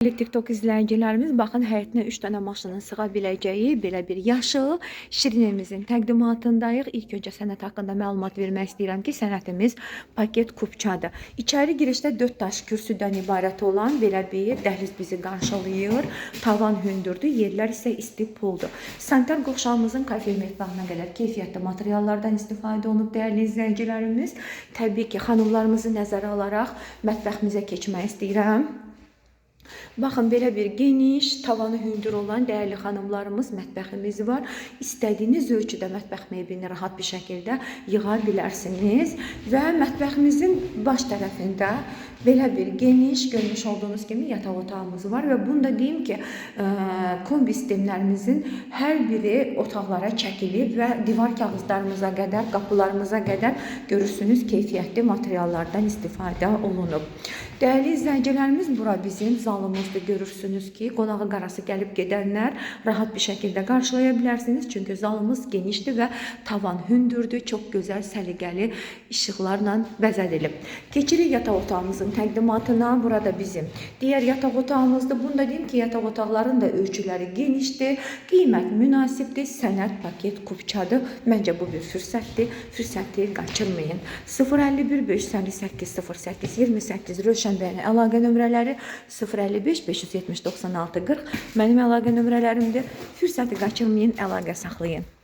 Dəyərli TikTok izləyicilərimiz, baxın həyətinə 3 dənə maşının sığa biləcəyi belə bir yaşıl şirin evimizin təqdimatındayıq. İlk öncə sənət haqqında məlumat vermək istəyirəm ki, sənətimiz paket kupçadır. İçəri girişdə 4 daş kürsüdən ibarət olan belə bir dəhliz bizi qarşılayır. Tavan hündürdür, yerlər isə isti puldur. Sanitar qovşağımızın kafir mətbəxinə qədər keyfiyyətli materiallardan istifadə olunub dəyərli izləyicilərimiz. Təbii ki, xanımlarımızı nəzərə alaraq mətbəximizə keçmək istəyirəm. Baxın, belə bir geniş, tavanı hündür olan dəyərli xanımlarımız mətbəximiz var. İstədiyiniz ölçüdə mətbəx meblini rahat bir şəkildə yığa bilərsiniz. Və mətbəximizin baş tərəfində belə bir geniş, görmüş olduğunuz kimi yataq otağımız var. Və bunu da deyim ki, kombi sistemlərimizin hər biri otaqlara çəkilib və divar kağızlarımıza qədər, qapılarımıza qədər görürsünüz keyfiyyətli materiallardan istifadə olunub. Dəyərli izləyicilərimiz, bura bizim zalımızdır. Görürsünüz ki, qonağı qarası gəlib gedənlər rahat bir şəkildə qarşılaya bilərsiniz. Çünki zalımız genişdir və tavan hündürdür. Çox gözəl, səliqəli işıqlarla bəzədilib. Keçirik yataq otağımızın təqdimatına. Burada bizim digər yataq otağımızdır. Bunu da deyim ki, yataq otaqların da ölçüləri genişdir. Qiymət münasibdir. Sənət paket kupçadır. Məncə bu bir fürsətdir. Fürsəti qaçırmayın. 051 558 08 28 Rövşən bəyin əlaqə nömrələri 055 570 96 40 mənim əlaqə nömrələrimdir. Fürsəti qaçırmayın, əlaqə saxlayın.